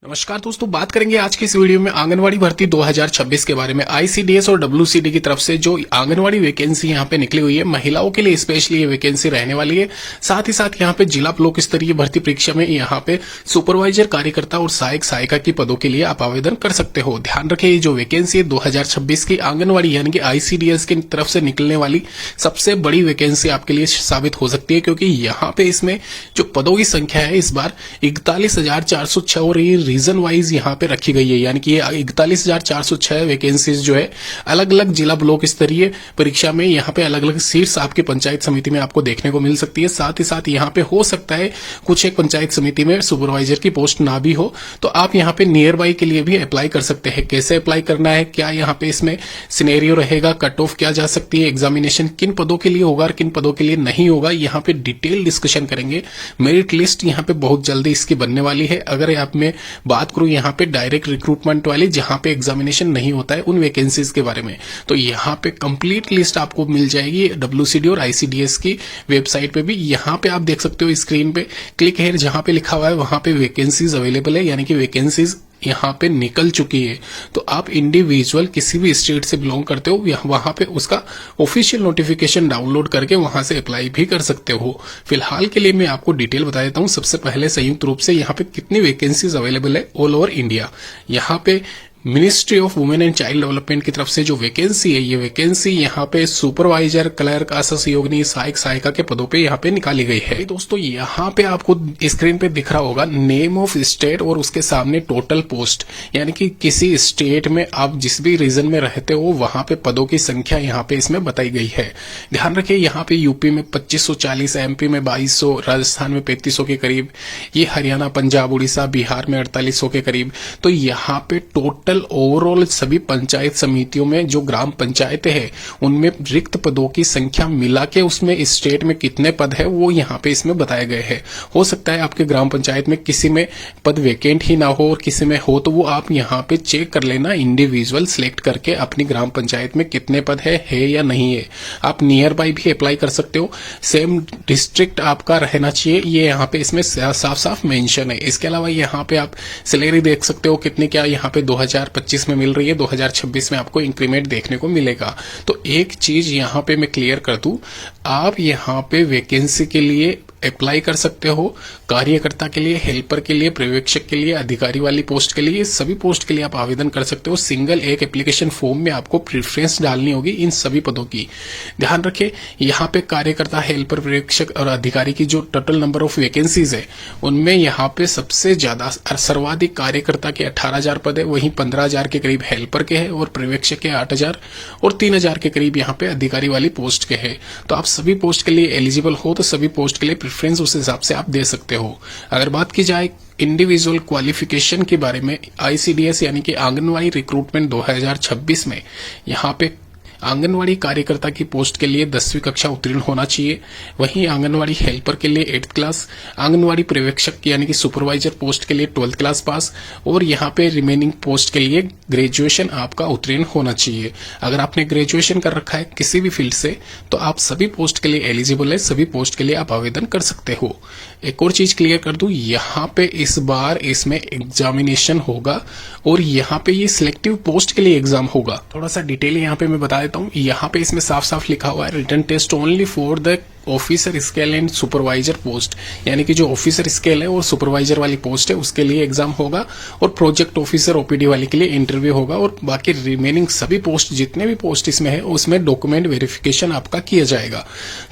नमस्कार दोस्तों, बात करेंगे आज की इस वीडियो में आंगनवाड़ी भर्ती 2026 के बारे में। आईसीडीएस और डब्ल्यूसीडी की तरफ से जो आंगनवाड़ी वैकेंसी यहां पे निकली हुई है, महिलाओं के लिए स्पेशली ये वैकेंसी रहने वाली है। साथ ही साथ यहां पे जिला ब्लॉक स्तरीय भर्ती परीक्षा में यहां पे सुपरवाइजर, कार्यकर्ता और सहायक सहायिका की पदों के लिए आप आवेदन कर सकते हो। ध्यान रखें, ये जो वैकेंसी है 2026 की आंगनवाड़ी यानी कि आईसीडीएस की तरफ से निकलने वाली सबसे बड़ी वैकेंसी आपके लिए साबित हो सकती है, क्योंकि यहाँ पे इसमें जो पदों की संख्या है इस बार 41,406 और ये रीजन वाइज यहां पे रखी गई है। यानी कि ये 41,406 वैकेंसीज जो है अलग अलग जिला ब्लॉक स्तरीय परीक्षा में यहां पे अलग अलग सीट्स आपकी पंचायत समिति में आपको देखने को मिल सकती है। साथ ही साथ यहां पे हो सकता है कुछ एक पंचायत समिति में सुपरवाइजर की पोस्ट ना भी हो, तो आप यहां पे नियर बाई के लिए भी अप्लाई कर सकते हैं। कैसे अप्लाई करना है, क्या यहां पे इसमें सिनेरियो रहेगा, कट ऑफ क्या जा सकती है, एग्जामिनेशन किन पदों के लिए होगा और किन पदों के लिए नहीं होगा, यहां पे डिटेल डिस्कशन करेंगे। मेरिट लिस्ट यहां पे बहुत जल्दी इसकी बनने वाली है। अगर आप में बात करूं यहां पे डायरेक्ट रिक्रूटमेंट वाली, जहां पे एग्जामिनेशन नहीं होता है, उन वैकेंसीज के बारे में, तो यहां पे कंप्लीट लिस्ट आपको मिल जाएगी डब्ल्यूसीडी और आईसीडीएस की वेबसाइट पे भी। यहां पे आप देख सकते हो स्क्रीन पे क्लिक हेयर जहां पे लिखा हुआ है वहां पे वैकेंसीज अवेलेबल है, यानी कि वैकेंसीज यहां पे निकल चुकी है। तो आप इंडिविजुअल किसी भी स्टेट से बिलोंग करते हो, वहां पे उसका ऑफिशियल नोटिफिकेशन डाउनलोड करके वहां से अप्लाई भी कर सकते हो। फिलहाल के लिए मैं आपको डिटेल बता देता हूं। सबसे पहले संयुक्त रूप से यहां पे कितनी वैकेंसीज अवेलेबल है ऑल ओवर इंडिया। यहां पे ministry of women and child development की तरफ से जो वैकेंसी है, ये वैकेंसी यहाँ पे सुपरवाइजर, क्लर्क, असहयोगिनी, सहायक सहायिका के पदों पे यहाँ पे निकाली गई है। दोस्तों यहाँ पे आपको स्क्रीन पे दिख रहा होगा नेम ऑफ स्टेट और उसके सामने टोटल पोस्ट, यानी कि किसी स्टेट में आप जिस भी रीजन में रहते हो वहां पे पदों की संख्या यहाँ पे इसमें बताई गई है। ध्यान रखिए, यहाँ पे यूपी में 2540, एमपी में 2200, राजस्थान में 3500 के करीब, ये हरियाणा, पंजाब, उड़ीसा, बिहार में 4800 के करीब। तो यहाँ पे टोटल ओवरऑल सभी पंचायत समितियों में जो ग्राम पंचायतें हैं उनमें रिक्त पदों की संख्या मिला के उसमें स्टेट में कितने पद है वो यहाँ पे इसमें बताए गए हैं। हो सकता है आपके ग्राम पंचायत में किसी में पद वेकेंट ही ना हो और किसी में हो, तो वो आप यहाँ पे चेक कर लेना इंडिविजुअल सिलेक्ट करके अपनी ग्राम पंचायत में कितने पद है या नहीं है। आप नियर बाई भी अप्लाई कर सकते हो, सेम डिस्ट्रिक्ट आपका रहना चाहिए, ये यहाँ पे इसमें साफ साफ मेंशन है। इसके अलावा यहाँ पे आप सैलरी देख सकते हो कितने, क्या यहाँ पे 2025 में मिल रही है, 2026 में आपको इंक्रीमेंट देखने को मिलेगा। तो एक चीज यहां पे मैं क्लियर कर दूं, आप यहां पे वैकेंसी के लिए अप्लाई कर सकते हो, कार्यकर्ता के लिए, हेल्पर के लिए, पर्यवेक्षक के लिए, अधिकारी वाली पोस्ट के लिए, सभी पोस्ट के लिए आप आवेदन कर सकते हो। सिंगल एक एप्लीकेशन फॉर्म में आपको प्रेफरेंस डालनी होगी इन सभी पदों की। ध्यान रखें, यहाँ पे कार्यकर्ता, हेल्पर, पर्यवेक्षक और अधिकारी की जो टोटल नंबर ऑफ वैकेंसीज है उनमें यहाँ पे सबसे ज्यादा सर्वाधिक कार्यकर्ता के 18,000 पद है, वहीं 15,000 के करीब हेल्पर के हैं और पर्यवेक्षक के 8,000 और 3,000 के करीब यहाँ पे अधिकारी वाली पोस्ट के हैं। तो आप सभी पोस्ट के लिए एलिजिबल हो, तो सभी पोस्ट के लिए प्रेफरेंस उस हिसाब से आप दे सकते हो। अगर बात की जाए इंडिविजुअल क्वालिफिकेशन के बारे में, आईसीडीएस यानी कि आंगनवाड़ी रिक्रूटमेंट 2026 में यहाँ पे आंगनवाड़ी कार्यकर्ता की पोस्ट के लिए 10वीं कक्षा उत्तीर्ण होना चाहिए, वहीं आंगनवाड़ी हेल्पर के लिए 8th क्लास, आंगनवाड़ी पर्यवेक्षक यानी कि सुपरवाइजर पोस्ट के लिए 12th क्लास पास, और यहाँ पे रिमेनिंग पोस्ट के लिए ग्रेजुएशन आपका उत्तीर्ण होना चाहिए। अगर आपने ग्रेजुएशन कर रखा है किसी भी फील्ड से, तो आप सभी पोस्ट के लिए एलिजिबल है, सभी पोस्ट के लिए आप आवेदन कर सकते हो। एक और चीज क्लियर कर दूं, यहाँ पे इस बार इसमें एग्जामिनेशन होगा और यहाँ पे ये सिलेक्टिव पोस्ट के लिए एग्जाम होगा। थोड़ा सा डिटेल यहाँ पे मैं बता देता हूँ। यहाँ पे इसमें साफ साफ लिखा हुआ है written test only for the officer scale and supervisor post, यानी कि जो ऑफिसर स्केल है और सुपरवाइजर वाली पोस्ट है उसके लिए एग्जाम होगा, और प्रोजेक्ट ऑफिसर ओपीडी वाले के लिए इंटरव्यू होगा, और बाकी रिमेनिंग सभी पोस्ट जितने भी पोस्ट इसमें है उसमें डॉक्यूमेंट वेरिफिकेशन आपका किया जाएगा।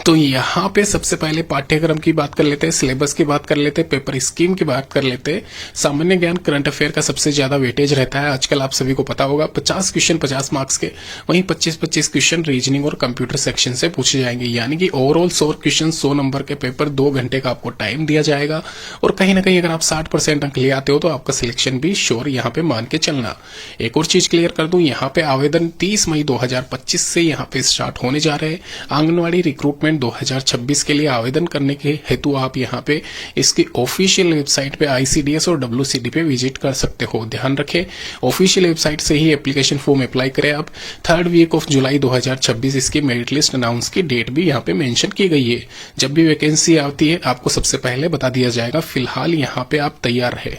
तो यहाँ पे सबसे पहले पाठ्यक्रम की बात कर लेते हैं, सिलेबस की बात कर लेते हैं, पेपर स्कीम की बात कर लेते हैं। सामान्य ज्ञान, करंट अफेयर का सबसे ज्यादा वेटेज रहता है आजकल, आप सभी को पता होगा। 50 क्वेश्चन 50 मार्क्स के, वहीं 25-25 क्वेश्चन रीजनिंग और कंप्यूटर सेक्शन से पूछे जाएंगे, यानी कि ओवरऑल 100 क्वेश्चन 100 नंबर के पेपर, 2 घंटे का आपको टाइम दिया जाएगा। और कहीं ना कहीं अगर आप 60% अंक ले आते हो तो आपका सिलेक्शन भी श्योर यहाँ पे मान के चलना। एक और चीज क्लियर कर दूं, यहाँ पे आवेदन 30 मई 2025 से यहाँ पे स्टार्ट होने जा रहे हैं। आंगनवाड़ी रिक्रूटमेंट 2026 के लिए आवेदन करने के हेतु आप यहाँ पे इसकी ऑफिशियल वेबसाइट पे आईसीडीएस और डब्ल्यूसीडी पे विजिट कर सकते हो। ध्यान रखें, ऑफिशियल वेबसाइट से ही एप्लीकेशन फॉर्म अप्लाई करें आप। 3rd वीक ऑफ जुलाई 2026 इसकी मेरिट लिस्ट अनाउंस की डेट भी यहाँ पे मेंशन की गई है। जब भी वैकेंसी आती है आपको सबसे पहले बता दिया जाएगा। फिलहाल यहाँ पे आप तैयार है।